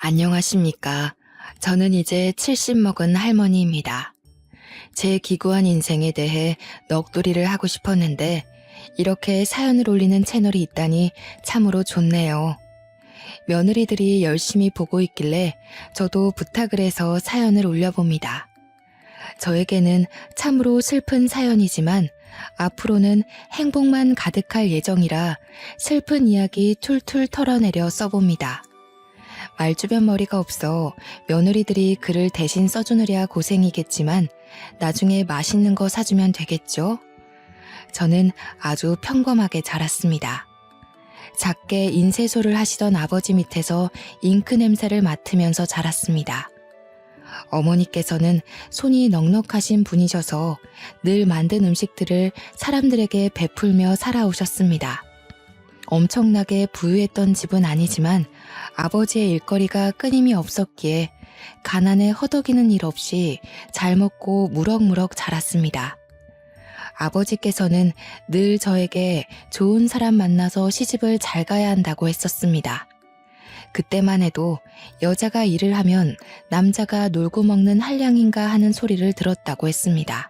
안녕하십니까. 저는 이제 70 먹은 할머니입니다. 제 기구한 인생에 대해 넋두리를 하고 싶었는데 이렇게 사연을 올리는 채널이 있다니 참으로 좋네요. 며느리들이 열심히 보고 있길래 저도 부탁을 해서 사연을 올려봅니다. 저에게는 참으로 슬픈 사연이지만 앞으로는 행복만 가득할 예정이라 슬픈 이야기 툴툴 털어내려 써봅니다. 말주변 머리가 없어 며느리들이 글을 대신 써주느랴 고생이겠지만 나중에 맛있는 거 사주면 되겠죠? 저는 아주 평범하게 자랐습니다. 작게 인쇄소를 하시던 아버지 밑에서 잉크 냄새를 맡으면서 자랐습니다. 어머니께서는 손이 넉넉하신 분이셔서 늘 만든 음식들을 사람들에게 베풀며 살아오셨습니다. 엄청나게 부유했던 집은 아니지만 아버지의 일거리가 끊임이 없었기에 가난에 허덕이는 일 없이 잘 먹고 무럭무럭 자랐습니다. 아버지께서는 늘 저에게 좋은 사람 만나서 시집을 잘 가야 한다고 했었습니다. 그때만 해도 여자가 일을 하면 남자가 놀고 먹는 한량인가 하는 소리를 들었다고 했습니다.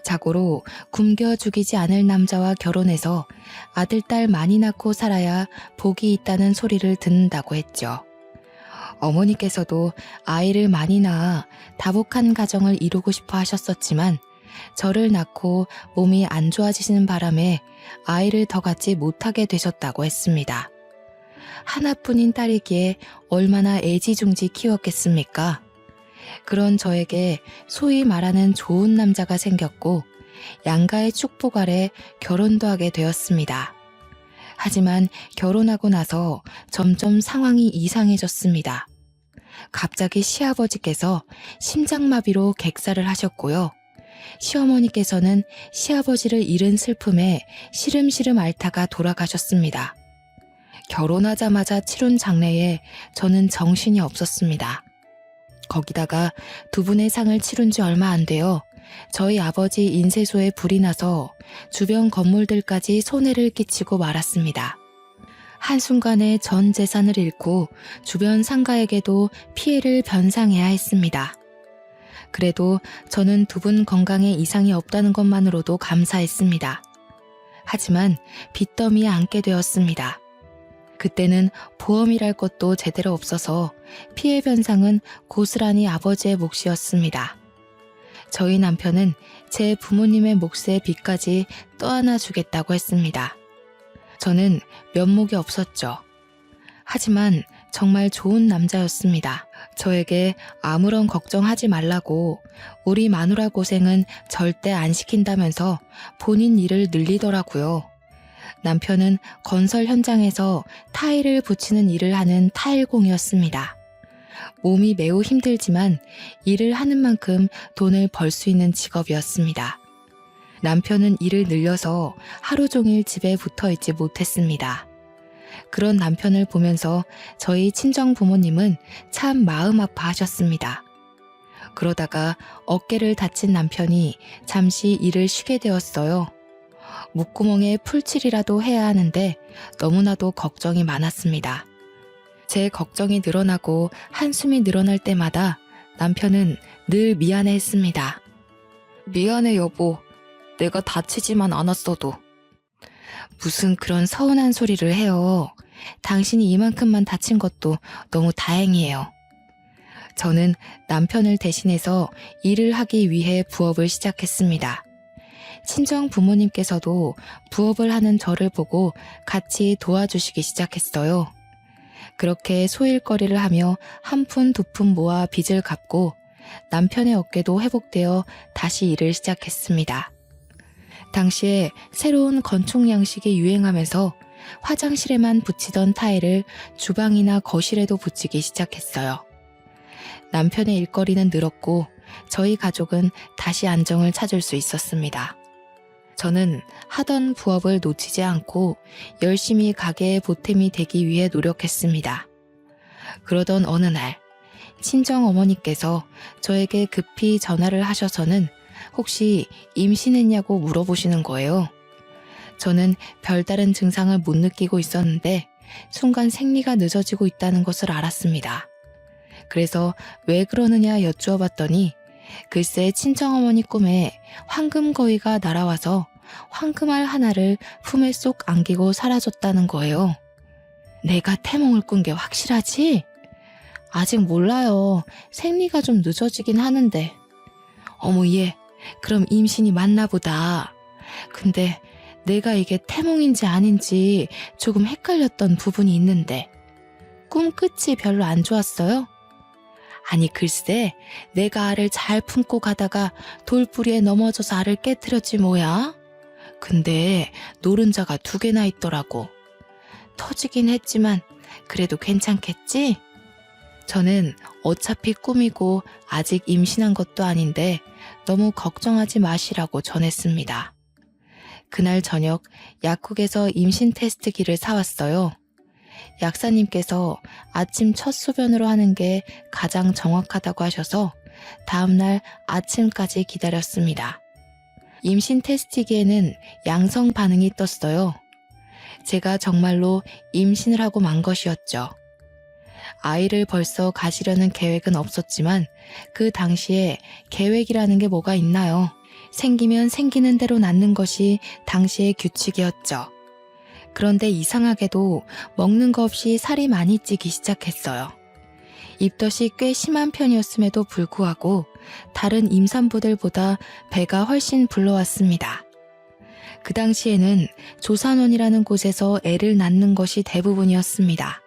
자고로 굶겨 죽이지 않을 남자와 결혼해서 아들, 딸 많이 낳고 살아야 복이 있다는 소리를 듣는다고 했죠. 어머니께서도 아이를 많이 낳아 다복한 가정을 이루고 싶어 하셨었지만 저를 낳고 몸이 안 좋아지시는 바람에 아이를 더 갖지 못하게 되셨다고 했습니다. 하나뿐인 딸이기에 얼마나 애지중지 키웠겠습니까? 그런 저에게 소위 말하는 좋은 남자가 생겼고 양가의 축복 아래 결혼도 하게 되었습니다. 하지만 결혼하고 나서 점점 상황이 이상해졌습니다. 갑자기 시아버지께서 심장마비로 객사를 하셨고요. 시어머니께서는 시아버지를 잃은 슬픔에 시름시름 앓다가 돌아가셨습니다. 결혼하자마자 치룬 장례에 저는 정신이 없었습니다. 거기다가 두 분의 상을 치룬 지 얼마 안 되어 저희 아버지 인쇄소에 불이 나서 주변 건물들까지 손해를 끼치고 말았습니다. 한순간에 전 재산을 잃고 주변 상가에게도 피해를 변상해야 했습니다. 그래도 저는 두 분 건강에 이상이 없다는 것만으로도 감사했습니다. 하지만 빚더미에 앉게 되었습니다. 그때는 보험이랄 것도 제대로 없어서 피해 변상은 고스란히 아버지의 몫이었습니다. 저희 남편은 제 부모님의 몫의 빚까지 떠안아 주겠다고 했습니다. 저는 면목이 없었죠. 하지만 정말 좋은 남자였습니다. 저에게 아무런 걱정하지 말라고 우리 마누라 고생은 절대 안 시킨다면서 본인 일을 늘리더라고요. 남편은 건설 현장에서 타일을 붙이는 일을 하는 타일공이었습니다. 몸이 매우 힘들지만 일을 하는 만큼 돈을 벌 수 있는 직업이었습니다. 남편은 일을 늘려서 하루 종일 집에 붙어 있지 못했습니다. 그런 남편을 보면서 저희 친정 부모님은 참 마음 아파하셨습니다. 그러다가 어깨를 다친 남편이 잠시 일을 쉬게 되었어요. 목구멍에 풀칠이라도 해야 하는데 너무나도 걱정이 많았습니다. 제 걱정이 늘어나고 한숨이 늘어날 때마다 남편은 늘 미안해했습니다. 미안해 여보, 내가 다치지만 않았어도. 무슨 그런 서운한 소리를 해요. 당신이 이만큼만 다친 것도 너무 다행이에요. 저는 남편을 대신해서 일을 하기 위해 부업을 시작했습니다. 친정 부모님께서도 부업을 하는 저를 보고 같이 도와주시기 시작했어요. 그렇게 소일거리를 하며 한 푼 두 푼 모아 빚을 갚고 남편의 어깨도 회복되어 다시 일을 시작했습니다. 당시에 새로운 건축 양식이 유행하면서 화장실에만 붙이던 타일을 주방이나 거실에도 붙이기 시작했어요. 남편의 일거리는 늘었고 저희 가족은 다시 안정을 찾을 수 있었습니다. 저는 하던 부업을 놓치지 않고 열심히 가게의 보탬이 되기 위해 노력했습니다. 그러던 어느 날 친정 어머니께서 저에게 급히 전화를 하셔서는 혹시 임신했냐고 물어보시는 거예요. 저는 별다른 증상을 못 느끼고 있었는데 순간 생리가 늦어지고 있다는 것을 알았습니다. 그래서 왜 그러느냐 여쭈어 봤더니 글쎄 친정어머니 꿈에 황금거위가 날아와서 황금알 하나를 품에 쏙 안기고 사라졌다는 거예요. 내가 태몽을 꾼 게 확실하지? 아직 몰라요. 생리가 좀 늦어지긴 하는데. 어머 얘, 그럼 임신이 맞나 보다. 근데 내가 이게 태몽인지 아닌지 조금 헷갈렸던 부분이 있는데 꿈 끝이 별로 안 좋았어요? 아니 글쎄 내가 알을 잘 품고 가다가 돌부리에 넘어져서 알을 깨트렸지 뭐야. 근데 노른자가 2개나 있더라고. 터지긴 했지만 그래도 괜찮겠지? 저는 어차피 꿈이고 아직 임신한 것도 아닌데 너무 걱정하지 마시라고 전했습니다. 그날 저녁 약국에서 임신 테스트기를 사왔어요. 약사님께서 아침 첫 소변으로 하는 게 가장 정확하다고 하셔서 다음날 아침까지 기다렸습니다. 임신 테스트기에는 양성 반응이 떴어요. 제가 정말로 임신을 하고 만 것이었죠. 아이를 벌써 가지려는 계획은 없었지만 그 당시에 계획이라는 게 뭐가 있나요? 생기면 생기는 대로 낳는 것이 당시의 규칙이었죠. 그런데 이상하게도 먹는 거 없이 살이 많이 찌기 시작했어요. 입덧이 꽤 심한 편이었음에도 불구하고 다른 임산부들보다 배가 훨씬 불러왔습니다. 그 당시에는 조산원이라는 곳에서 애를 낳는 것이 대부분이었습니다.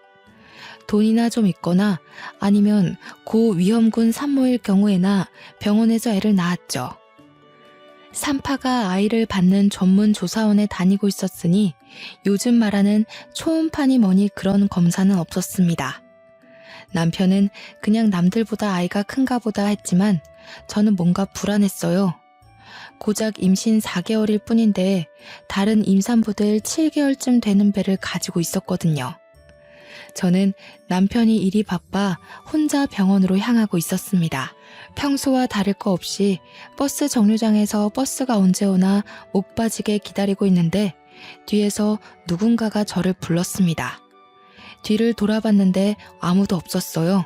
돈이나 좀 있거나 아니면 고위험군 산모일 경우에나 병원에서 애를 낳았죠. 산파가 아이를 받는 전문 조사원에 다니고 있었으니 요즘 말하는 초음파니 뭐니 그런 검사는 없었습니다. 남편은 그냥 남들보다 아이가 큰가 보다 했지만 저는 뭔가 불안했어요. 고작 임신 4개월일 뿐인데 다른 임산부들 7개월쯤 되는 배를 가지고 있었거든요. 저는 남편이 일이 바빠 혼자 병원으로 향하고 있었습니다. 평소와 다를 거 없이 버스 정류장에서 버스가 언제 오나 목 빠지게 기다리고 있는데 뒤에서 누군가가 저를 불렀습니다. 뒤를 돌아봤는데 아무도 없었어요.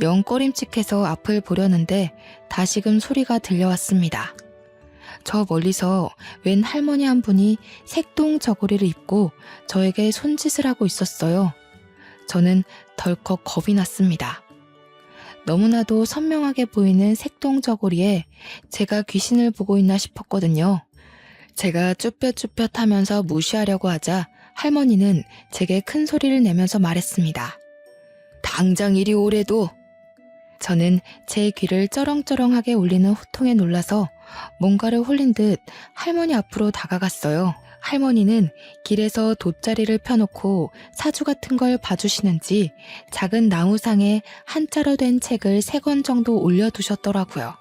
영 꺼림칙해서 앞을 보려는데 다시금 소리가 들려왔습니다. 저 멀리서 웬 할머니 한 분이 색동 저고리를 입고 저에게 손짓을 하고 있었어요. 저는 덜컥 겁이 났습니다. 너무나도 선명하게 보이는 색동 저고리에 제가 귀신을 보고 있나 싶었거든요. 제가 쭈뼛쭈뼛하면서 무시하려고 하자 할머니는 제게 큰 소리를 내면서 말했습니다. 당장 이리 오래도. 저는 제 귀를 쩌렁쩌렁하게 울리는 호통에 놀라서 뭔가를 홀린 듯 할머니 앞으로 다가갔어요. 할머니는 길에서 돗자리를 펴놓고 사주 같은 걸 봐주시는지 작은 나무상에 한자로 된 책을 3권 정도 올려두셨더라고요.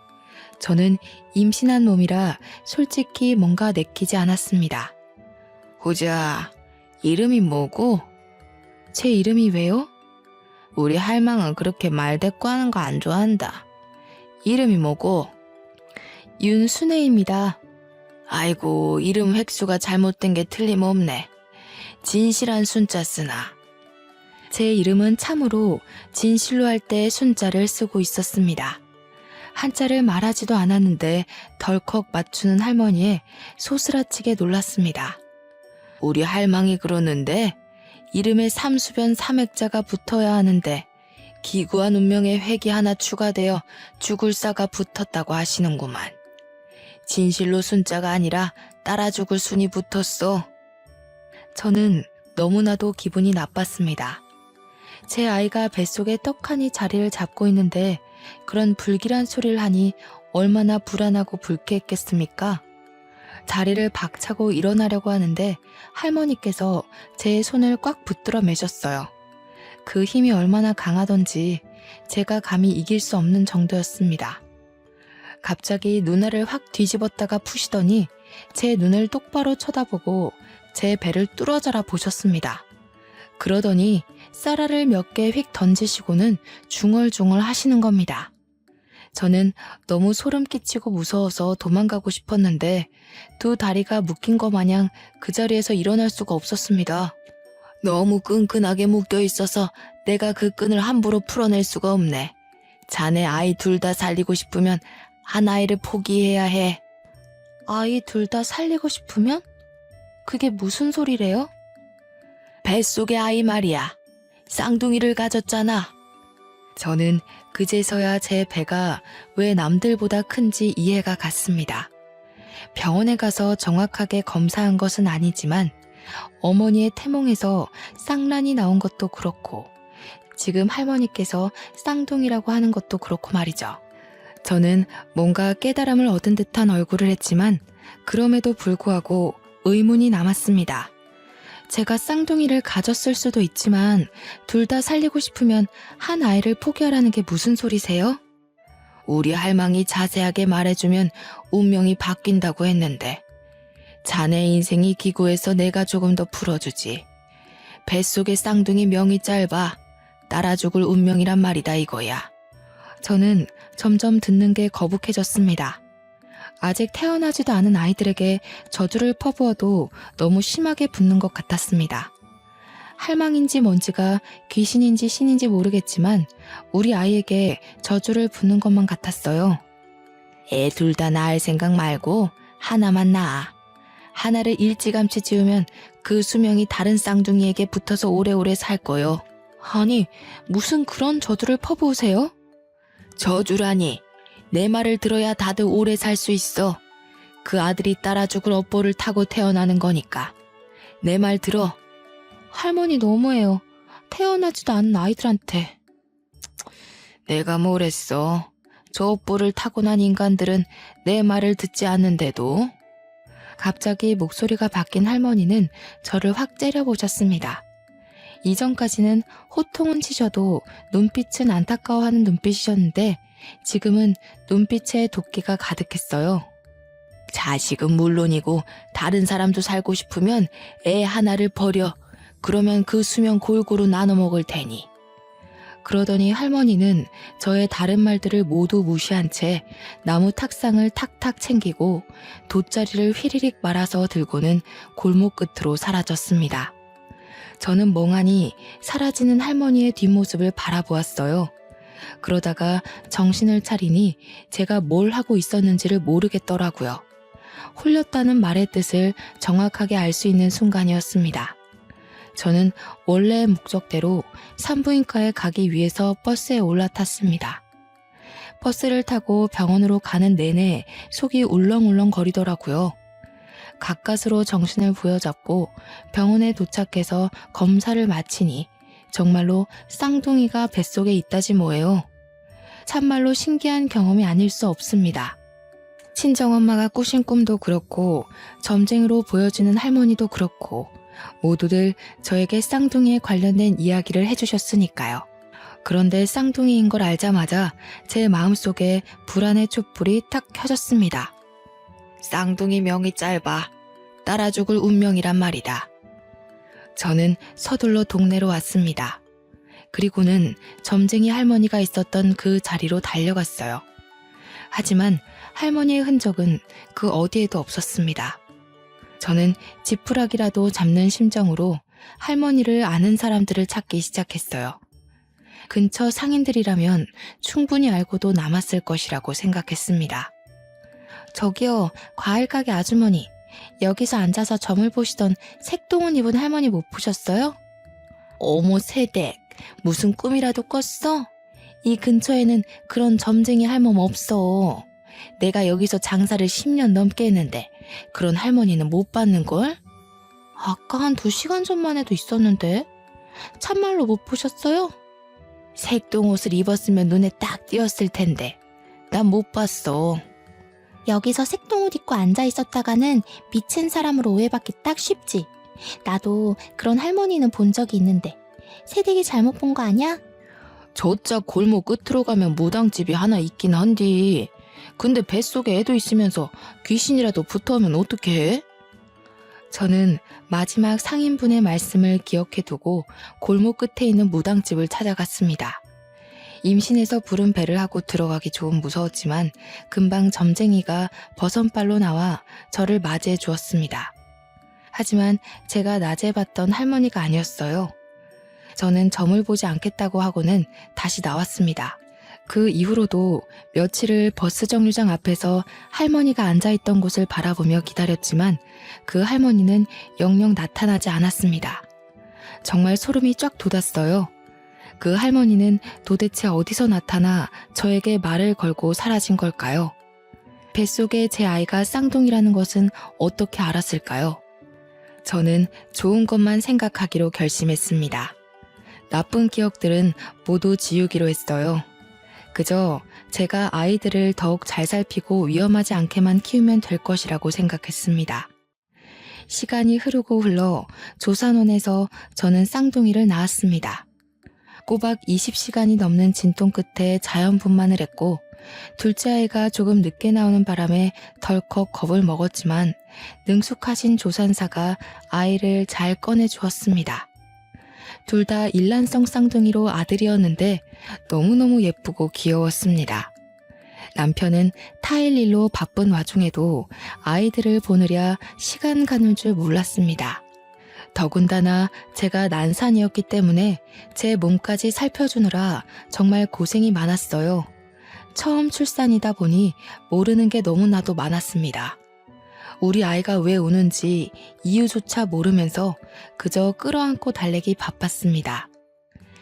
저는 임신한 몸이라 솔직히 뭔가 내키지 않았습니다. 호자, 이름이 뭐고? 제 이름이 왜요? 우리 할망은 그렇게 말대꾸하는 거 안 좋아한다. 이름이 뭐고? 윤순애입니다. 아이고, 이름 획수가 잘못된 게 틀림없네. 진실한 순자 쓰나. 제 이름은 참으로 진실로 할 때 순자를 쓰고 있었습니다. 한자를 말하지도 않았는데 덜컥 맞추는 할머니에 소스라치게 놀랐습니다. 우리 할망이 그러는데 이름에 삼수변 삼액자가 붙어야 하는데 기구한 운명의 획이 하나 추가되어 죽을 사가 붙었다고 하시는구만. 진실로 순자가 아니라 따라 죽을 순이 붙었어. 저는 너무나도 기분이 나빴습니다. 제 아이가 뱃속에 떡하니 자리를 잡고 있는데 그런 불길한 소리를 하니 얼마나 불안하고 불쾌했겠습니까? 자리를 박차고 일어나려고 하는데 할머니께서 제 손을 꽉 붙들어 매셨어요. 그 힘이 얼마나 강하던지 제가 감히 이길 수 없는 정도였습니다. 갑자기 눈알을 확 뒤집었다가 푸시더니 제 눈을 똑바로 쳐다보고 제 배를 뚫어져라 보셨습니다. 그러더니 쌀알을 몇 개 휙 던지시고는 중얼중얼 하시는 겁니다. 저는 너무 소름 끼치고 무서워서 도망가고 싶었는데 2 다리가 묶인 것 마냥 그 자리에서 일어날 수가 없었습니다. 너무 끈끈하게 묶여 있어서 내가 그 끈을 함부로 풀어낼 수가 없네. 자네 아이 둘 다 살리고 싶으면 한 아이를 포기해야 해. 아이 둘 다 살리고 싶으면? 그게 무슨 소리래요? 뱃속의 아이 말이야. 쌍둥이를 가졌잖아. 저는 그제서야 제 배가 왜 남들보다 큰지 이해가 갔습니다. 병원에 가서 정확하게 검사한 것은 아니지만 어머니의 태몽에서 쌍란이 나온 것도 그렇고 지금 할머니께서 쌍둥이라고 하는 것도 그렇고 말이죠. 저는 뭔가 깨달음을 얻은 듯한 얼굴을 했지만 그럼에도 불구하고 의문이 남았습니다. 제가 쌍둥이를 가졌을 수도 있지만 둘 다 살리고 싶으면 한 아이를 포기하라는 게 무슨 소리세요? 우리 할망이 자세하게 말해주면 운명이 바뀐다고 했는데 자네 인생이 기구해서 내가 조금 더 풀어주지. 뱃속의 쌍둥이 명이 짧아 따라 죽을 운명이란 말이다 이거야. 저는 점점 듣는 게 거북해졌습니다. 아직 태어나지도 않은 아이들에게 저주를 퍼부어도 너무 심하게 붙는 것 같았습니다. 할망인지 뭔지가 귀신인지 신인지 모르겠지만 우리 아이에게 저주를 붓는 것만 같았어요. 애 둘 다 낳을 생각 말고 하나만 낳아. 하나를 일찌감치 지우면 그 수명이 다른 쌍둥이에게 붙어서 오래오래 살 거요. 아니, 무슨 그런 저주를 퍼부으세요? 저주라니. 내 말을 들어야 다들 오래 살 수 있어. 그 아들이 따라 죽을 업보를 타고 태어나는 거니까. 내 말 들어. 할머니 너무해요. 태어나지도 않은 아이들한테. 내가 뭘 했어. 저 업보를 타고난 인간들은 내 말을 듣지 않는데도. 갑자기 목소리가 바뀐 할머니는 저를 확 째려보셨습니다. 이전까지는 호통은 치셔도 눈빛은 안타까워하는 눈빛이셨는데 지금은 눈빛에 도끼가 가득했어요. 자식은 물론이고 다른 사람도 살고 싶으면 애 하나를 버려. 그러면 그 수명 골고루 나눠 먹을 테니. 그러더니 할머니는 저의 다른 말들을 모두 무시한 채 나무 탁상을 탁탁 챙기고 돗자리를 휘리릭 말아서 들고는 골목 끝으로 사라졌습니다. 저는 멍하니 사라지는 할머니의 뒷모습을 바라보았어요. 그러다가 정신을 차리니 제가 뭘 하고 있었는지를 모르겠더라고요. 홀렸다는 말의 뜻을 정확하게 알 수 있는 순간이었습니다. 저는 원래의 목적대로 산부인과에 가기 위해서 버스에 올라탔습니다. 버스를 타고 병원으로 가는 내내 속이 울렁울렁 거리더라고요. 가까스로 정신을 부여잡고 병원에 도착해서 검사를 마치니 정말로 쌍둥이가 뱃속에 있다지 뭐예요. 참말로 신기한 경험이 아닐 수 없습니다. 친정엄마가 꾸신 꿈도 그렇고 점쟁이로 보여지는 할머니도 그렇고 모두들 저에게 쌍둥이에 관련된 이야기를 해주셨으니까요. 그런데 쌍둥이인 걸 알자마자 제 마음속에 불안의 촛불이 탁 켜졌습니다. 쌍둥이 명이 짧아 따라 죽을 운명이란 말이다. 저는 서둘러 동네로 왔습니다. 그리고는 점쟁이 할머니가 있었던 그 자리로 달려갔어요. 하지만 할머니의 흔적은 그 어디에도 없었습니다. 저는 지푸라기라도 잡는 심정으로 할머니를 아는 사람들을 찾기 시작했어요. 근처 상인들이라면 충분히 알고도 남았을 것이라고 생각했습니다. 저기요, 과일 가게 아주머니. 여기서 앉아서 점을 보시던 색동옷 입은 할머니 못 보셨어요? 어머 세댁, 무슨 꿈이라도 꿨어? 이 근처에는 그런 점쟁이 할멈 없어. 내가 여기서 장사를 10년 넘게 했는데 그런 할머니는 못 봤는걸? 아까 한 2시간 전만 해도 있었는데 참말로 못 보셨어요? 색동옷을 입었으면 눈에 딱 띄었을 텐데 난 못 봤어. 여기서 색동옷 입고 앉아 있었다가는 미친 사람으로 오해받기 딱 쉽지. 나도 그런 할머니는 본 적이 있는데 새댁이 잘못 본 거 아니야? 저짝 골목 끝으로 가면 무당집이 하나 있긴 한디. 근데 뱃속에 애도 있으면서 귀신이라도 붙어오면 어떡해? 저는 마지막 상인분의 말씀을 기억해두고 골목 끝에 있는 무당집을 찾아갔습니다. 임신해서 부른 배를 하고 들어가기 좀 무서웠지만 금방 점쟁이가 버선발로 나와 저를 맞이해 주었습니다. 하지만 제가 낮에 봤던 할머니가 아니었어요. 저는 점을 보지 않겠다고 하고는 다시 나왔습니다. 그 이후로도 며칠을 버스 정류장 앞에서 할머니가 앉아있던 곳을 바라보며 기다렸지만 그 할머니는 영영 나타나지 않았습니다. 정말 소름이 쫙 돋았어요. 그 할머니는 도대체 어디서 나타나 저에게 말을 걸고 사라진 걸까요? 뱃속에 제 아이가 쌍둥이라는 것은 어떻게 알았을까요? 저는 좋은 것만 생각하기로 결심했습니다. 나쁜 기억들은 모두 지우기로 했어요. 그저 제가 아이들을 더욱 잘 살피고 위험하지 않게만 키우면 될 것이라고 생각했습니다. 시간이 흐르고 흘러 조산원에서 저는 쌍둥이를 낳았습니다. 꼬박 20시간이 넘는 진통 끝에 자연분만을 했고 둘째 아이가 조금 늦게 나오는 바람에 덜컥 겁을 먹었지만 능숙하신 조산사가 아이를 잘 꺼내주었습니다. 둘 다 일란성 쌍둥이로 아들이었는데 너무너무 예쁘고 귀여웠습니다. 남편은 타일 일로 바쁜 와중에도 아이들을 보느랴 시간 가는 줄 몰랐습니다. 더군다나 제가 난산이었기 때문에 제 몸까지 살펴주느라 정말 고생이 많았어요. 처음 출산이다 보니 모르는 게 너무나도 많았습니다. 우리 아이가 왜 우는지 이유조차 모르면서 그저 끌어안고 달래기 바빴습니다.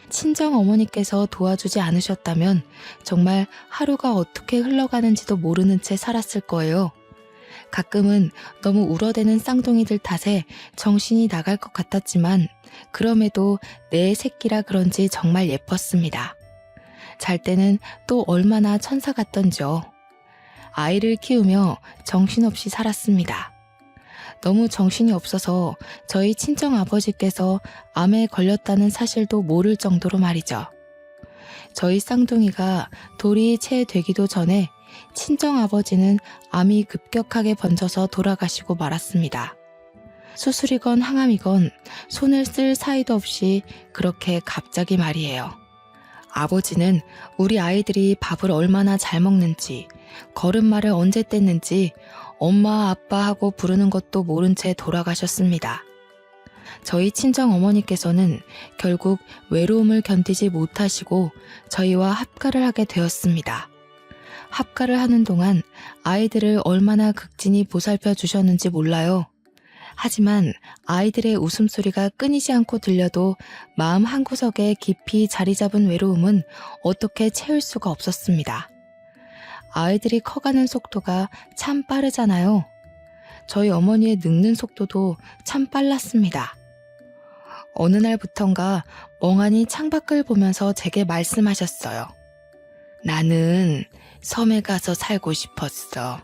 친정 어머니께서 도와주지 않으셨다면 정말 하루가 어떻게 흘러가는지도 모르는 채 살았을 거예요. 가끔은 너무 울어대는 쌍둥이들 탓에 정신이 나갈 것 같았지만 그럼에도 내 새끼라 그런지 정말 예뻤습니다. 잘 때는 또 얼마나 천사 같던지요. 아이를 키우며 정신없이 살았습니다. 너무 정신이 없어서 저희 친정아버지께서 암에 걸렸다는 사실도 모를 정도로 말이죠. 저희 쌍둥이가 돌이 채 되기도 전에 친정아버지는 암이 급격하게 번져서 돌아가시고 말았습니다. 수술이건 항암이건 손을 쓸 사이도 없이 그렇게 갑자기 말이에요. 아버지는 우리 아이들이 밥을 얼마나 잘 먹는지, 걸음마를 언제 뗐는지 엄마 아빠 하고 부르는 것도 모른 채 돌아가셨습니다. 저희 친정 어머니께서는 결국 외로움을 견디지 못하시고 저희와 합가를 하게 되었습니다. 합가를 하는 동안 아이들을 얼마나 극진히 보살펴 주셨는지 몰라요. 하지만 아이들의 웃음소리가 끊이지 않고 들려도 마음 한구석에 깊이 자리 잡은 외로움은 어떻게 채울 수가 없었습니다. 아이들이 커가는 속도가 참 빠르잖아요. 저희 어머니의 늙는 속도도 참 빨랐습니다. 어느 날부턴가 멍하니 창밖을 보면서 제게 말씀하셨어요. 나는 섬에 가서 살고 싶었어.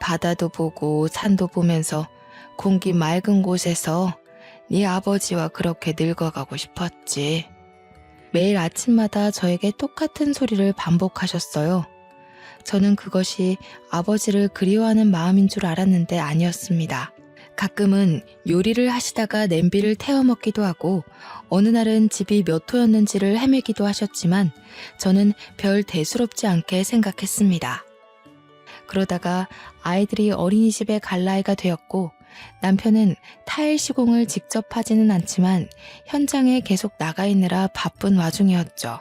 바다도 보고 산도 보면서 공기 맑은 곳에서 네 아버지와 그렇게 늙어가고 싶었지. 매일 아침마다 저에게 똑같은 소리를 반복하셨어요. 저는 그것이 아버지를 그리워하는 마음인 줄 알았는데 아니었습니다. 가끔은 요리를 하시다가 냄비를 태워 먹기도 하고 어느 날은 집이 몇 호였는지를 헤매기도 하셨지만 저는 별 대수롭지 않게 생각했습니다. 그러다가 아이들이 어린이집에 갈 나이가 되었고 남편은 타일 시공을 직접 하지는 않지만 현장에 계속 나가 있느라 바쁜 와중이었죠.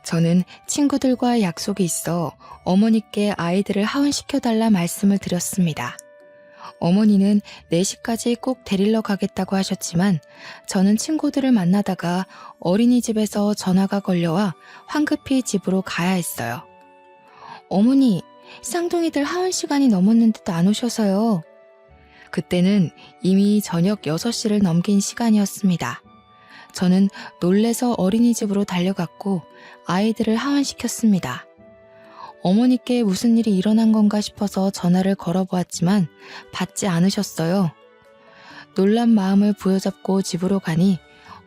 저는 친구들과 약속이 있어 어머니께 아이들을 하원시켜달라 말씀을 드렸습니다. 어머니는 4시까지 꼭 데리러 가겠다고 하셨지만 저는 친구들을 만나다가 어린이집에서 전화가 걸려와 황급히 집으로 가야 했어요. 어머니, 쌍둥이들 하원 시간이 넘었는데도 안 오셔서요. 그때는 이미 저녁 6시를 넘긴 시간이었습니다. 저는 놀래서 어린이집으로 달려갔고 아이들을 하원시켰습니다. 어머니께 무슨 일이 일어난 건가 싶어서 전화를 걸어보았지만 받지 않으셨어요. 놀란 마음을 부여잡고 집으로 가니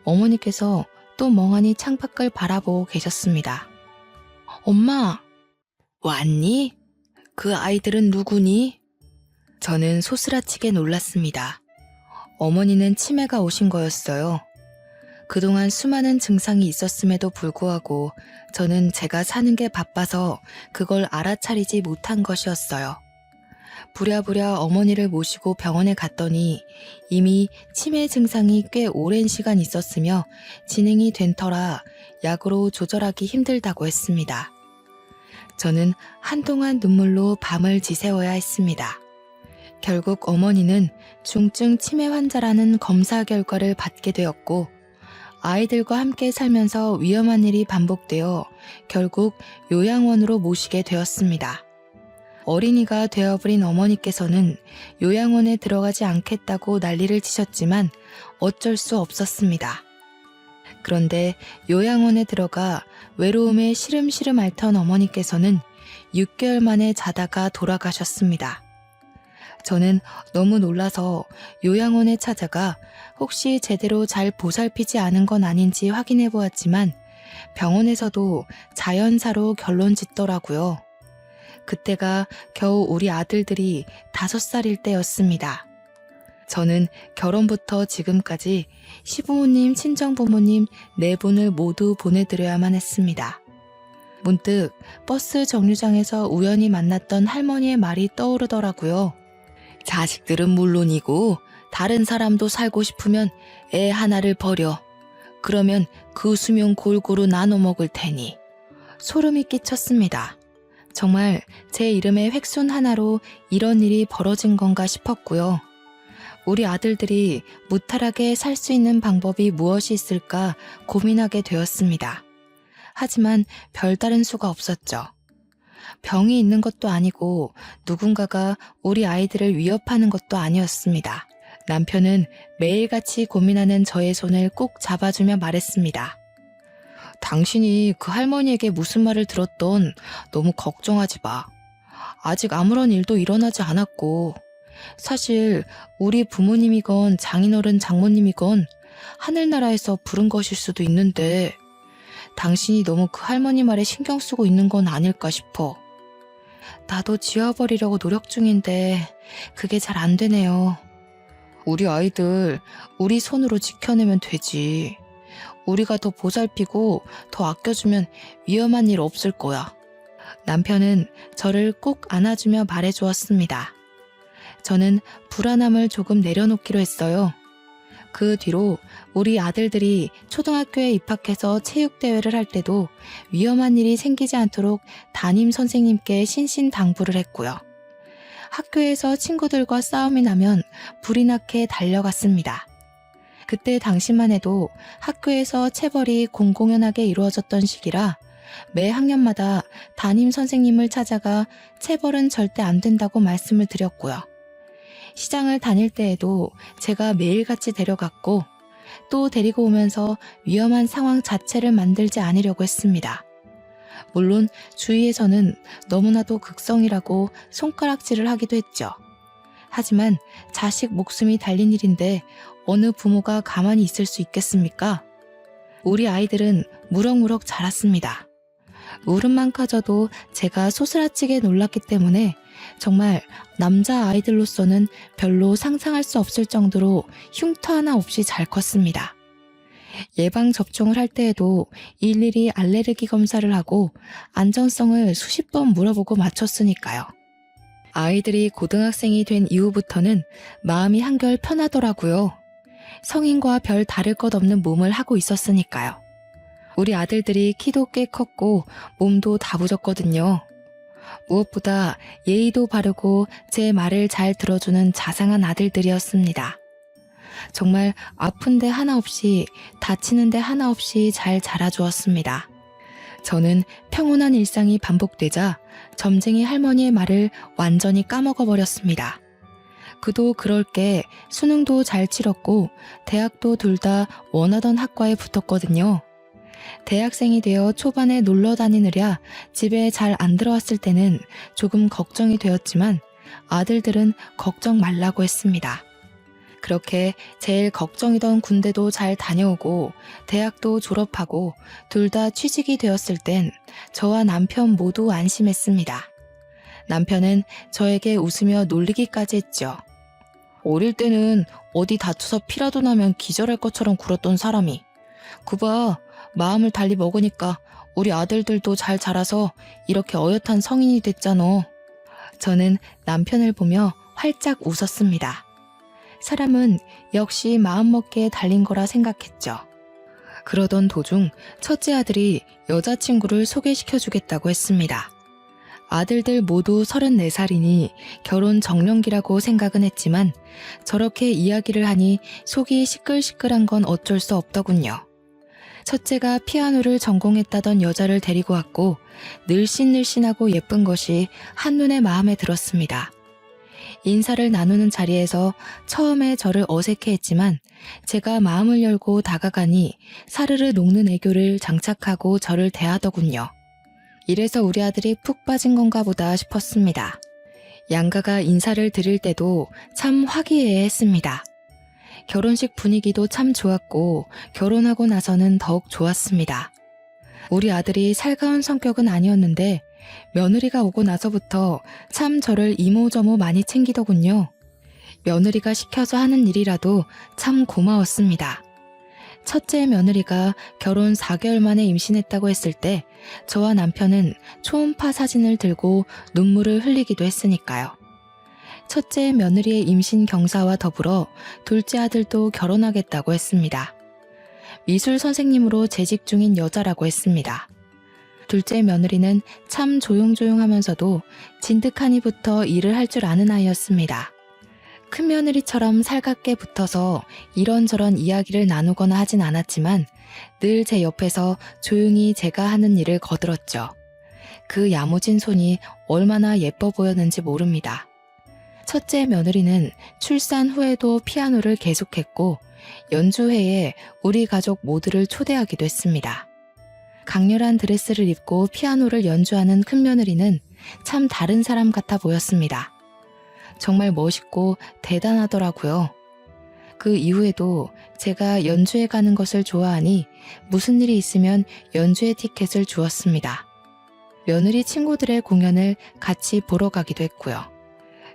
어머니께서 또 멍하니 창밖을 바라보고 계셨습니다. 엄마, 왔니? 그 아이들은 누구니? 저는 소스라치게 놀랐습니다. 어머니는 치매가 오신 거였어요. 그동안 수많은 증상이 있었음에도 불구하고 저는 제가 사는 게 바빠서 그걸 알아차리지 못한 것이었어요. 부랴부랴 어머니를 모시고 병원에 갔더니 이미 치매 증상이 꽤 오랜 시간 있었으며 진행이 된 터라 약으로 조절하기 힘들다고 했습니다. 저는 한동안 눈물로 밤을 지새워야 했습니다. 결국 어머니는 중증 치매 환자라는 검사 결과를 받게 되었고 아이들과 함께 살면서 위험한 일이 반복되어 결국 요양원으로 모시게 되었습니다. 어린이가 되어버린 어머니께서는 요양원에 들어가지 않겠다고 난리를 치셨지만 어쩔 수 없었습니다. 그런데 요양원에 들어가 외로움에 시름시름 앓던 어머니께서는 6개월 만에 자다가 돌아가셨습니다. 저는 너무 놀라서 요양원에 찾아가 혹시 제대로 잘 보살피지 않은 건 아닌지 확인해 보았지만 병원에서도 자연사로 결론 짓더라고요. 그때가 겨우 우리 아들들이 5살일 때였습니다. 저는 결혼부터 지금까지 시부모님, 친정부모님 4분을 모두 보내드려야만 했습니다. 문득 버스 정류장에서 우연히 만났던 할머니의 말이 떠오르더라고요. 자식들은 물론이고 다른 사람도 살고 싶으면 애 하나를 버려. 그러면 그 수명 골고루 나눠 먹을 테니. 소름이 끼쳤습니다. 정말 제 이름의 획순 하나로 이런 일이 벌어진 건가 싶었고요. 우리 아들들이 무탈하게 살 수 있는 방법이 무엇이 있을까 고민하게 되었습니다. 하지만 별다른 수가 없었죠. 병이 있는 것도 아니고 누군가가 우리 아이들을 위협하는 것도 아니었습니다. 남편은 매일같이 고민하는 저의 손을 꼭 잡아주며 말했습니다. 당신이 그 할머니에게 무슨 말을 들었던 너무 걱정하지 마. 아직 아무런 일도 일어나지 않았고 사실 우리 부모님이건 장인어른 장모님이건 하늘나라에서 부른 것일 수도 있는데 당신이 너무 그 할머니 말에 신경 쓰고 있는 건 아닐까 싶어. 나도 지워버리려고 노력 중인데 그게 잘 안 되네요. 우리 아이들 우리 손으로 지켜내면 되지. 우리가 더 보살피고 더 아껴주면 위험한 일 없을 거야. 남편은 저를 꼭 안아주며 말해주었습니다. 저는 불안함을 조금 내려놓기로 했어요. 그 뒤로 우리 아들들이 초등학교에 입학해서 체육대회를 할 때도 위험한 일이 생기지 않도록 담임 선생님께 신신당부를 했고요. 학교에서 친구들과 싸움이 나면 불이 나게 달려갔습니다. 그때 당시만 해도 학교에서 체벌이 공공연하게 이루어졌던 시기라 매 학년마다 담임 선생님을 찾아가 체벌은 절대 안 된다고 말씀을 드렸고요. 시장을 다닐 때에도 제가 매일같이 데려갔고 또 데리고 오면서 위험한 상황 자체를 만들지 않으려고 했습니다. 물론 주위에서는 너무나도 극성이라고 손가락질을 하기도 했죠. 하지만 자식 목숨이 달린 일인데 어느 부모가 가만히 있을 수 있겠습니까? 우리 아이들은 무럭무럭 자랐습니다. 울음만 커져도 제가 소스라치게 놀랐기 때문에 정말 남자 아이들로서는 별로 상상할 수 없을 정도로 흉터 하나 없이 잘 컸습니다. 예방접종을 할 때에도 일일이 알레르기 검사를 하고 안전성을 수십 번 물어보고 맞췄으니까요. 아이들이 고등학생이 된 이후부터는 마음이 한결 편하더라고요. 성인과 별 다를 것 없는 몸을 하고 있었으니까요. 우리 아들들이 키도 꽤 컸고 몸도 다부졌거든요. 무엇보다 예의도 바르고 제 말을 잘 들어주는 자상한 아들들이었습니다. 정말 아픈 데 하나 없이 다치는 데 하나 없이 잘 자라주었습니다. 저는 평온한 일상이 반복되자 점쟁이 할머니의 말을 완전히 까먹어버렸습니다. 그도 그럴 게 수능도 잘 치렀고 대학도 둘 다 원하던 학과에 붙었거든요. 대학생이 되어 초반에 놀러 다니느랴 집에 잘 안 들어왔을 때는 조금 걱정이 되었지만 아들들은 걱정 말라고 했습니다. 그렇게 제일 걱정이던 군대도 잘 다녀오고 대학도 졸업하고 둘 다 취직이 되었을 땐 저와 남편 모두 안심했습니다. 남편은 저에게 웃으며 놀리기까지 했죠. 어릴 때는 어디 다쳐서 피라도 나면 기절할 것처럼 굴었던 사람이 그봐 마음을 달리 먹으니까 우리 아들들도 잘 자라서 이렇게 어엿한 성인이 됐잖아. 저는 남편을 보며 활짝 웃었습니다. 사람은 역시 마음먹기에 달린 거라 생각했죠. 그러던 도중 첫째 아들이 여자친구를 소개시켜주겠다고 했습니다. 아들들 모두 34살이니 결혼 정년기라고 생각은 했지만 저렇게 이야기를 하니 속이 시끌시끌한 건 어쩔 수 없더군요. 첫째가 피아노를 전공했다던 여자를 데리고 왔고 늘씬늘씬하고 예쁜 것이 한눈에 마음에 들었습니다. 인사를 나누는 자리에서 처음에 저를 어색해했지만 제가 마음을 열고 다가가니 사르르 녹는 애교를 장착하고 저를 대하더군요. 이래서 우리 아들이 푹 빠진 건가 보다 싶었습니다. 양가가 인사를 드릴 때도 참 화기애애했습니다. 결혼식 분위기도 참 좋았고 결혼하고 나서는 더욱 좋았습니다. 우리 아들이 살가운 성격은 아니었는데 며느리가 오고 나서부터 참 저를 이모저모 많이 챙기더군요. 며느리가 시켜서 하는 일이라도 참 고마웠습니다. 첫째 며느리가 결혼 4개월 만에 임신했다고 했을 때 저와 남편은 초음파 사진을 들고 눈물을 흘리기도 했으니까요. 첫째 며느리의 임신 경사와 더불어 둘째 아들도 결혼하겠다고 했습니다. 미술 선생님으로 재직 중인 여자라고 했습니다. 둘째 며느리는 참 조용조용하면서도 진득하니부터 일을 할 줄 아는 아이였습니다. 큰 며느리처럼 살갑게 붙어서 이런저런 이야기를 나누거나 하진 않았지만 늘 제 옆에서 조용히 제가 하는 일을 거들었죠. 그 야무진 손이 얼마나 예뻐 보였는지 모릅니다. 첫째 며느리는 출산 후에도 피아노를 계속했고 연주회에 우리 가족 모두를 초대하기도 했습니다. 강렬한 드레스를 입고 피아노를 연주하는 큰 며느리는 참 다른 사람 같아 보였습니다. 정말 멋있고 대단하더라고요. 그 이후에도 제가 연주회 가는 것을 좋아하니 무슨 일이 있으면 연주회 티켓을 주었습니다. 며느리 친구들의 공연을 같이 보러 가기도 했고요.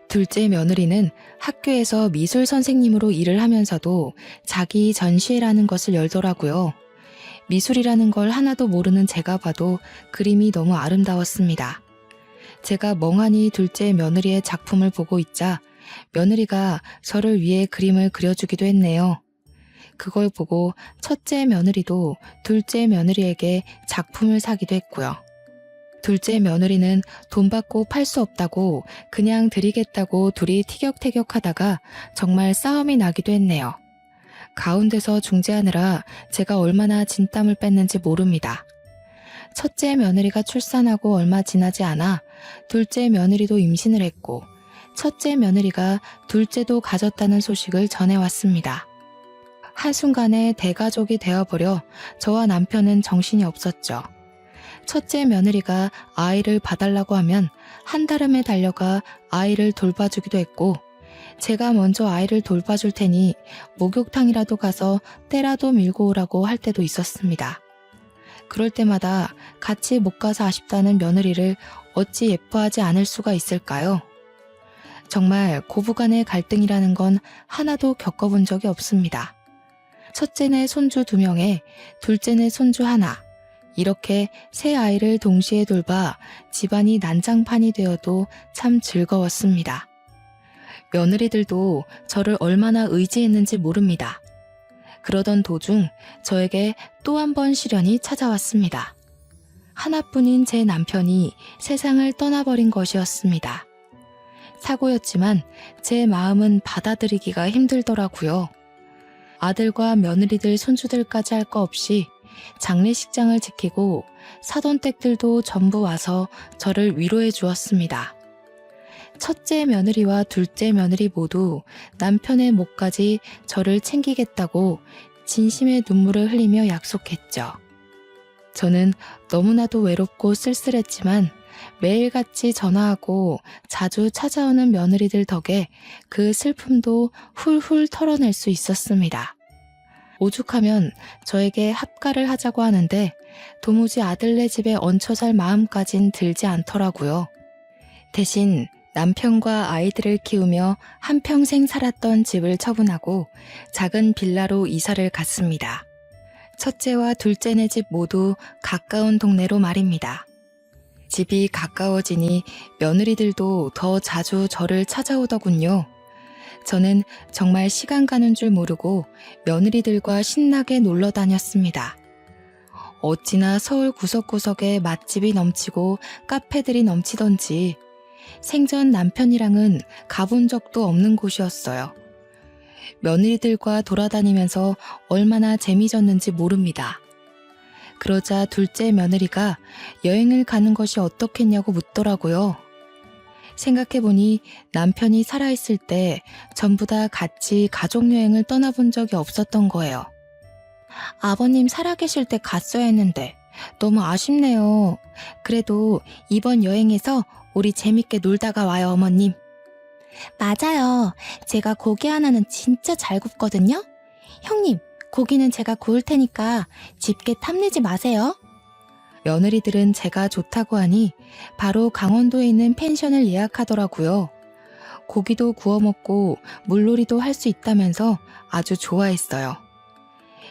둘째 며느리는 학교에서 미술 선생님으로 일을 하면서도 자기 전시회라는 것을 열더라고요. 미술이라는 걸 하나도 모르는 제가 봐도 그림이 너무 아름다웠습니다. 제가 멍하니 둘째 며느리의 작품을 보고 있자 며느리가 저를 위해 그림을 그려주기도 했네요. 그걸 보고 첫째 며느리도 둘째 며느리에게 작품을 사기도 했고요. 둘째 며느리는 돈 받고 팔 수 없다고 그냥 드리겠다고 둘이 티격태격하다가 정말 싸움이 나기도 했네요. 가운데서 중재하느라 제가 얼마나 진땀을 뺐는지 모릅니다. 첫째 며느리가 출산하고 얼마 지나지 않아 둘째 며느리도 임신을 했고 첫째 며느리가 둘째도 가졌다는 소식을 전해왔습니다. 한순간에 대가족이 되어버려 저와 남편은 정신이 없었죠. 첫째 며느리가 아이를 봐달라고 하면 한달음에 달려가 아이를 돌봐주기도 했고 제가 먼저 아이를 돌봐줄 테니 목욕탕이라도 가서 때라도 밀고 오라고 할 때도 있었습니다. 그럴 때마다 같이 못 가서 아쉽다는 며느리를 어찌 예뻐하지 않을 수가 있을까요? 정말 고부간의 갈등이라는 건 하나도 겪어본 적이 없습니다. 첫째네 손주 2명에 둘째네 손주 하나, 이렇게 세 아이를 동시에 돌봐 집안이 난장판이 되어도 참 즐거웠습니다. 며느리들도 저를 얼마나 의지했는지 모릅니다. 그러던 도중 저에게 또 한 번 시련이 찾아왔습니다. 하나뿐인 제 남편이 세상을 떠나버린 것이었습니다. 사고였지만 제 마음은 받아들이기가 힘들더라고요. 아들과 며느리들 손주들까지 할 거 없이 장례식장을 지키고 사돈댁들도 전부 와서 저를 위로해 주었습니다. 첫째 며느리와 둘째 며느리 모두 남편의 몫까지 저를 챙기겠다고 진심의 눈물을 흘리며 약속했죠. 저는 너무나도 외롭고 쓸쓸했지만 매일같이 전화하고 자주 찾아오는 며느리들 덕에 그 슬픔도 훌훌 털어낼 수 있었습니다. 오죽하면 저에게 합가를 하자고 하는데 도무지 아들네 집에 얹혀 살 마음까진 들지 않더라고요. 대신 남편과 아이들을 키우며 한평생 살았던 집을 처분하고 작은 빌라로 이사를 갔습니다. 첫째와 둘째네 집 모두 가까운 동네로 말입니다. 집이 가까워지니 며느리들도 더 자주 저를 찾아오더군요. 저는 정말 시간 가는 줄 모르고 며느리들과 신나게 놀러 다녔습니다. 어찌나 서울 구석구석에 맛집이 넘치고 카페들이 넘치던지 생전 남편이랑은 가본 적도 없는 곳이었어요. 며느리들과 돌아다니면서 얼마나 재미졌는지 모릅니다. 그러자 둘째 며느리가 여행을 가는 것이 어떻겠냐고 묻더라고요. 생각해보니 남편이 살아있을 때 전부 다 같이 가족여행을 떠나본 적이 없었던 거예요. 아버님 살아계실 때 갔어야 했는데 너무 아쉽네요. 그래도 이번 여행에서 우리 재밌게 놀다가 와요, 어머님. 맞아요. 제가 고기 하나는 진짜 잘 굽거든요. 형님, 고기는 제가 구울 테니까 집게 탐내지 마세요. 며느리들은 제가 좋다고 하니 바로 강원도에 있는 펜션을 예약하더라고요. 고기도 구워 먹고 물놀이도 할 수 있다면서 아주 좋아했어요.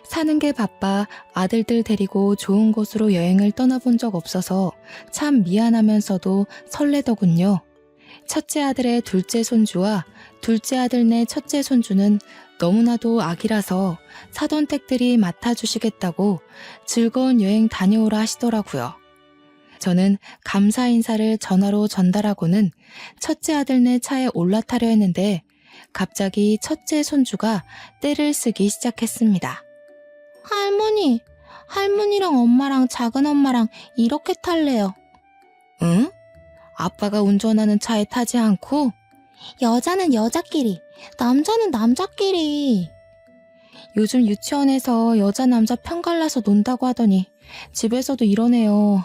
사는 게 바빠 아들들 데리고 좋은 곳으로 여행을 떠나본 적 없어서 참 미안하면서도 설레더군요. 첫째 아들의 둘째 손주와 둘째 아들네 첫째 손주는 너무나도 아기라서 사돈댁들이 맡아주시겠다고 즐거운 여행 다녀오라 하시더라고요. 저는 감사 인사를 전화로 전달하고는 첫째 아들네 차에 올라타려 했는데 갑자기 첫째 손주가 떼를 쓰기 시작했습니다. 할머니랑 엄마랑 작은 엄마랑 이렇게 탈래요. 응? 아빠가 운전하는 차에 타지 않고? 여자는 여자끼리, 남자는 남자끼리. 요즘 유치원에서 여자 남자 편갈라서 논다고 하더니 집에서도 이러네요.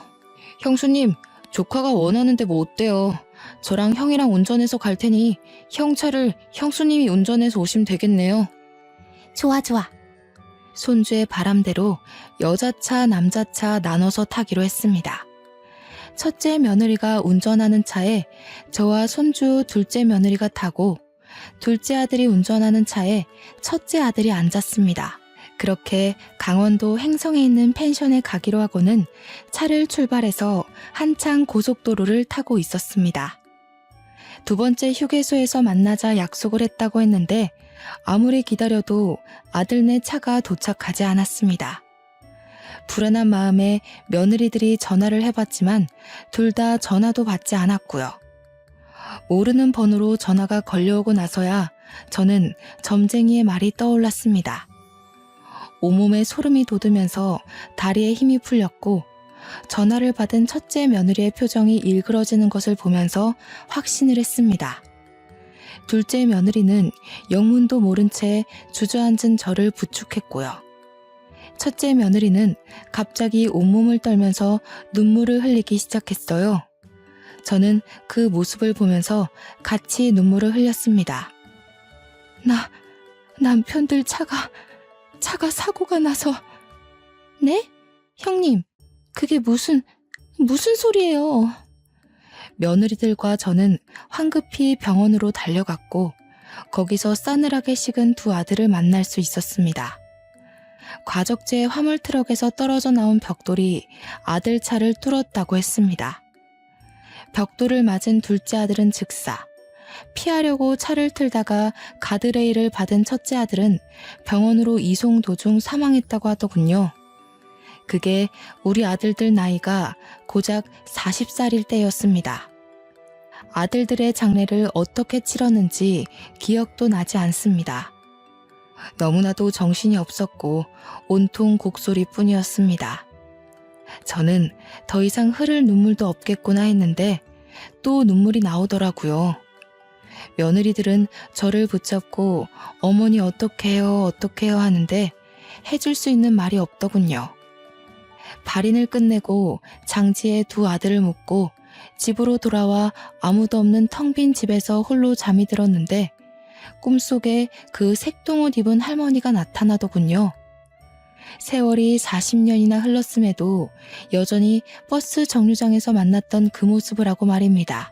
형수님, 조카가 원하는데 뭐 어때요? 저랑 형이랑 운전해서 갈 테니 형 차를 형수님이 운전해서 오시면 되겠네요. 좋아. 손주의 바람대로 여자차, 남자차 나눠서 타기로 했습니다. 첫째 며느리가 운전하는 차에 저와 손주 둘째 며느리가 타고 둘째 아들이 운전하는 차에 첫째 아들이 앉았습니다. 그렇게 강원도 횡성에 있는 펜션에 가기로 하고는 차를 출발해서 한창 고속도로를 타고 있었습니다. 두 번째 휴게소에서 만나자 약속을 했다고 했는데 아무리 기다려도 아들네 차가 도착하지 않았습니다. 불안한 마음에 며느리들이 전화를 해봤지만 둘 다 전화도 받지 않았고요. 모르는 번호로 전화가 걸려오고 나서야 저는 점쟁이의 말이 떠올랐습니다. 온몸에 소름이 돋으면서 다리에 힘이 풀렸고 전화를 받은 첫째 며느리의 표정이 일그러지는 것을 보면서 확신을 했습니다. 둘째 며느리는 영문도 모른 채 주저앉은 저를 부축했고요. 첫째 며느리는 갑자기 온몸을 떨면서 눈물을 흘리기 시작했어요. 저는 그 모습을 보면서 같이 눈물을 흘렸습니다. 남편들 차가 사고가 나서. 네? 형님, 그게 무슨 소리예요? 며느리들과 저는 황급히 병원으로 달려갔고 거기서 싸늘하게 식은 두 아들을 만날 수 있었습니다. 과적제 화물 트럭에서 떨어져 나온 벽돌이 아들 차를 뚫었다고 했습니다. 벽돌을 맞은 둘째 아들은 즉사, 피하려고 차를 틀다가 가드레일을 받은 첫째 아들은 병원으로 이송 도중 사망했다고 하더군요. 그게 우리 아들들 나이가 고작 40살일 때였습니다. 아들들의 장례를 어떻게 치렀는지 기억도 나지 않습니다. 너무나도 정신이 없었고 온통 곡소리뿐이었습니다. 저는 더 이상 흐를 눈물도 없겠구나 했는데 또 눈물이 나오더라고요. 며느리들은 저를 붙잡고 어머니 어떡해요 하는데 해줄 수 있는 말이 없더군요. 발인을 끝내고 장지에 두 아들을 묻고 집으로 돌아와 아무도 없는 텅 빈 집에서 홀로 잠이 들었는데 꿈속에 그 색동옷 입은 할머니가 나타나더군요. 세월이 40년이나 흘렀음에도 여전히 버스 정류장에서 만났던 그 모습을 하고 말입니다.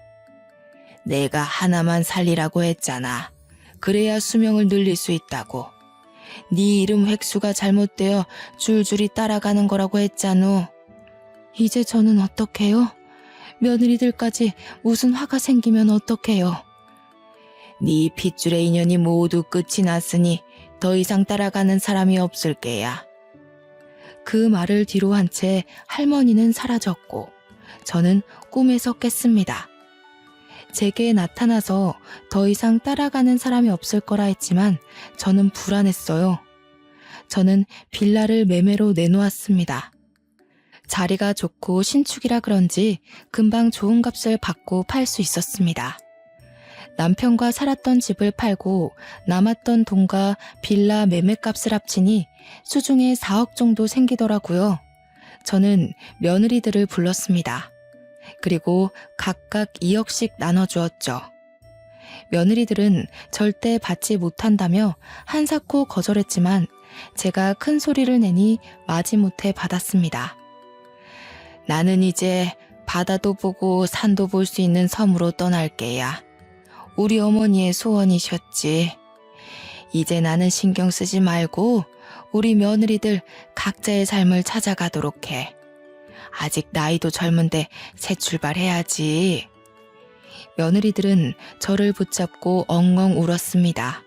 내가 하나만 살리라고 했잖아. 그래야 수명을 늘릴 수 있다고. 네 이름 획수가 잘못되어 줄줄이 따라가는 거라고 했잖아. 이제 저는 어떡해요? 며느리들까지 무슨 화가 생기면 어떡해요. 네 핏줄의 인연이 모두 끝이 났으니 더 이상 따라가는 사람이 없을 게야. 그 말을 뒤로 한 채 할머니는 사라졌고 저는 꿈에서 깼습니다. 제게 나타나서 더 이상 따라가는 사람이 없을 거라 했지만 저는 불안했어요. 저는 빌라를 매매로 내놓았습니다. 자리가 좋고 신축이라 그런지 금방 좋은 값을 받고 팔 수 있었습니다. 남편과 살았던 집을 팔고 남았던 돈과 빌라 매매값을 합치니 수중에 4억 정도 생기더라고요. 저는 며느리들을 불렀습니다. 그리고 각각 2억씩 나눠주었죠. 며느리들은 절대 받지 못한다며 한사코 거절했지만 제가 큰 소리를 내니 마지못해 받았습니다. 나는 이제 바다도 보고 산도 볼 수 있는 섬으로 떠날게야. 우리 어머니의 소원이셨지. 이제 나는 신경 쓰지 말고 우리 며느리들 각자의 삶을 찾아가도록 해. 아직 나이도 젊은데 새 출발해야지. 며느리들은 저를 붙잡고 엉엉 울었습니다.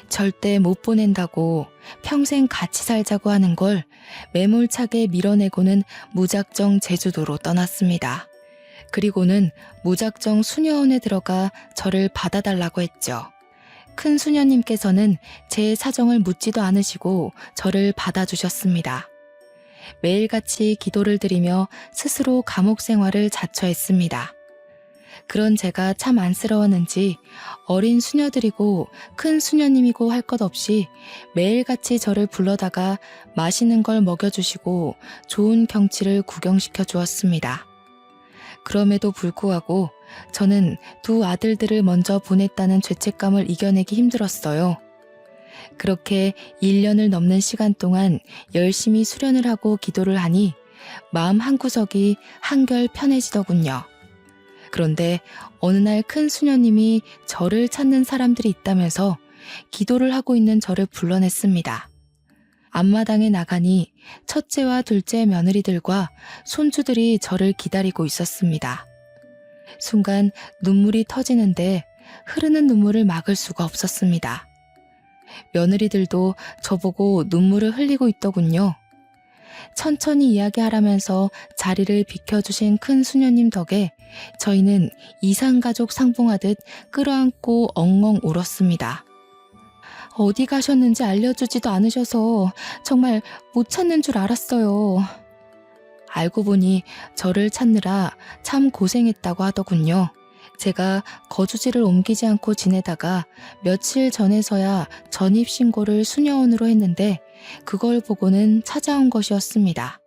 절대 못 보낸다고 평생 같이 살자고 하는 걸 매몰차게 밀어내고는 무작정 제주도로 떠났습니다. 그리고는 무작정 수녀원에 들어가 저를 받아달라고 했죠. 큰 수녀님께서는 제 사정을 묻지도 않으시고 저를 받아주셨습니다. 매일같이 기도를 드리며 스스로 감옥 생활을 자처했습니다. 그런 제가 참 안쓰러웠는지 어린 수녀들이고 큰 수녀님이고 할 것 없이 매일같이 저를 불러다가 맛있는 걸 먹여주시고 좋은 경치를 구경시켜 주었습니다. 그럼에도 불구하고 저는 두 아들들을 먼저 보냈다는 죄책감을 이겨내기 힘들었어요. 그렇게 1년을 넘는 시간 동안 열심히 수련을 하고 기도를 하니 마음 한구석이 한결 편해지더군요. 그런데 어느 날 큰 수녀님이 저를 찾는 사람들이 있다면서 기도를 하고 있는 저를 불러냈습니다. 앞마당에 나가니 첫째와 둘째 며느리들과 손주들이 저를 기다리고 있었습니다. 순간 눈물이 터지는데 흐르는 눈물을 막을 수가 없었습니다. 며느리들도 저보고 눈물을 흘리고 있더군요. 천천히 이야기하라면서 자리를 비켜주신 큰 수녀님 덕에 저희는 이산가족 상봉하듯 끌어안고 엉엉 울었습니다. 어디 가셨는지 알려주지도 않으셔서 정말 못 찾는 줄 알았어요. 알고 보니 저를 찾느라 참 고생했다고 하더군요. 제가 거주지를 옮기지 않고 지내다가 며칠 전에서야 전입신고를 수녀원으로 했는데 그걸 보고는 찾아온 것이었습니다.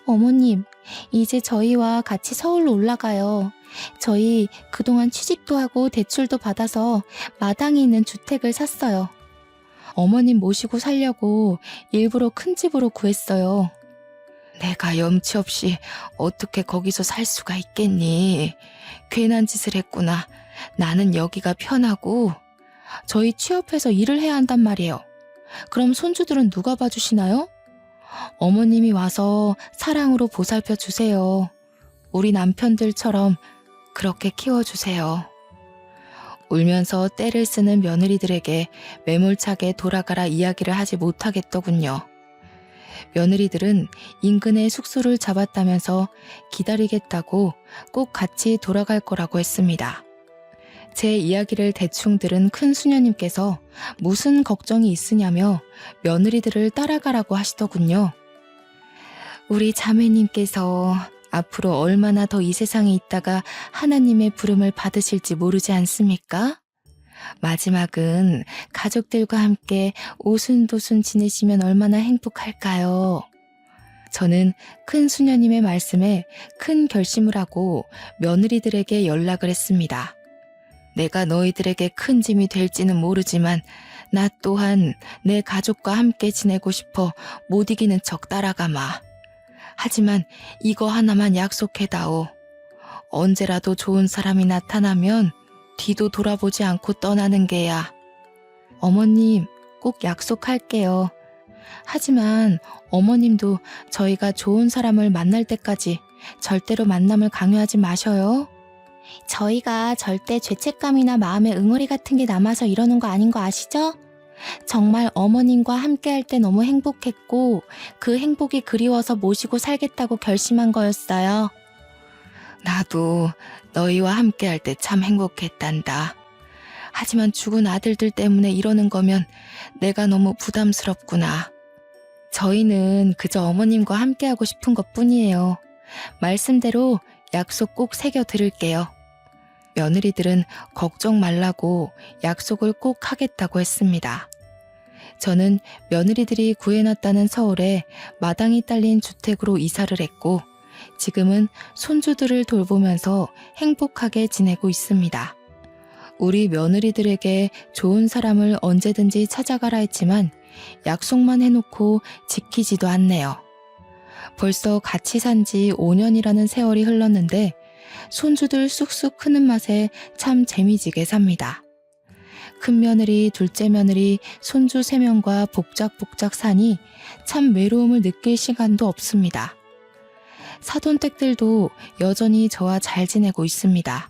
어머님, 이제 저희와 같이 서울로 올라가요. 저희 그동안 취직도 하고 대출도 받아서 마당에 있는 주택을 샀어요. 어머님 모시고 살려고 일부러 큰 집으로 구했어요. 내가 염치 없이 어떻게 거기서 살 수가 있겠니? 괜한 짓을 했구나. 나는 여기가 편하고 저희 취업해서 일을 해야 한단 말이에요. 그럼 손주들은 누가 봐주시나요? 어머님이 와서 사랑으로 보살펴 주세요. 우리 남편들처럼 그렇게 키워주세요. 울면서 떼를 쓰는 며느리들에게 매몰차게 돌아가라 이야기를 하지 못하겠더군요. 며느리들은 인근에 숙소를 잡았다면서 기다리겠다고 꼭 같이 돌아갈 거라고 했습니다. 제 이야기를 대충 들은 큰 수녀님께서 무슨 걱정이 있으냐며 며느리들을 따라가라고 하시더군요. 우리 자매님께서 앞으로 얼마나 더 이 세상에 있다가 하나님의 부름을 받으실지 모르지 않습니까? 마지막은 가족들과 함께 오순도순 지내시면 얼마나 행복할까요? 저는 큰 수녀님의 말씀에 큰 결심을 하고 며느리들에게 연락을 했습니다. 내가 너희들에게 큰 짐이 될지는 모르지만 나 또한 내 가족과 함께 지내고 싶어 못 이기는 척 따라가마. 하지만 이거 하나만 약속해다오. 언제라도 좋은 사람이 나타나면 뒤도 돌아보지 않고 떠나는 게야. 어머님, 꼭 약속할게요. 하지만 어머님도 저희가 좋은 사람을 만날 때까지 절대로 만남을 강요하지 마셔요. 저희가 절대 죄책감이나 마음의 응어리 같은 게 남아서 이러는 거 아닌 거 아시죠? 정말 어머님과 함께할 때 너무 행복했고 그 행복이 그리워서 모시고 살겠다고 결심한 거였어요. 나도 너희와 함께할 때 참 행복했단다. 하지만 죽은 아들들 때문에 이러는 거면 내가 너무 부담스럽구나. 저희는 그저 어머님과 함께하고 싶은 것뿐이에요. 말씀대로 약속 꼭 새겨 드릴게요. 며느리들은 걱정 말라고 약속을 꼭 하겠다고 했습니다. 저는 며느리들이 구해놨다는 서울에 마당이 딸린 주택으로 이사를 했고 지금은 손주들을 돌보면서 행복하게 지내고 있습니다. 우리 며느리들에게 좋은 사람을 언제든지 찾아가라 했지만 약속만 해놓고 지키지도 않네요. 벌써 같이 산 지 5년이라는 세월이 흘렀는데 손주들 쑥쑥 크는 맛에 참 재미지게 삽니다. 큰 며느리, 둘째 며느리, 손주 3명과 복작복작 사니 참 외로움을 느낄 시간도 없습니다. 사돈댁들도 여전히 저와 잘 지내고 있습니다.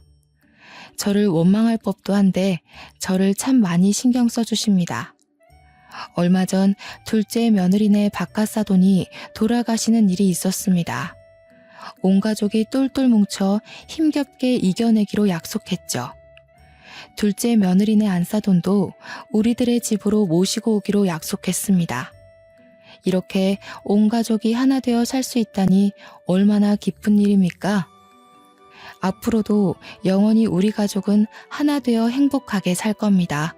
저를 원망할 법도 한데 저를 참 많이 신경 써주십니다. 얼마 전 둘째 며느리네 바깥사돈이 돌아가시는 일이 있었습니다. 온 가족이 똘똘 뭉쳐 힘겹게 이겨내기로 약속했죠. 둘째 며느리네 안사돈도 우리들의 집으로 모시고 오기로 약속했습니다. 이렇게 온 가족이 하나 되어 살 수 있다니 얼마나 기쁜 일입니까? 앞으로도 영원히 우리 가족은 하나 되어 행복하게 살 겁니다.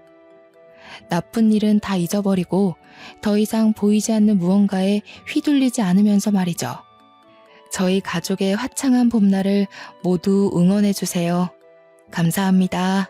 나쁜 일은 다 잊어버리고 더 이상 보이지 않는 무언가에 휘둘리지 않으면서 말이죠. 저희 가족의 화창한 봄날을 모두 응원해 주세요. 감사합니다.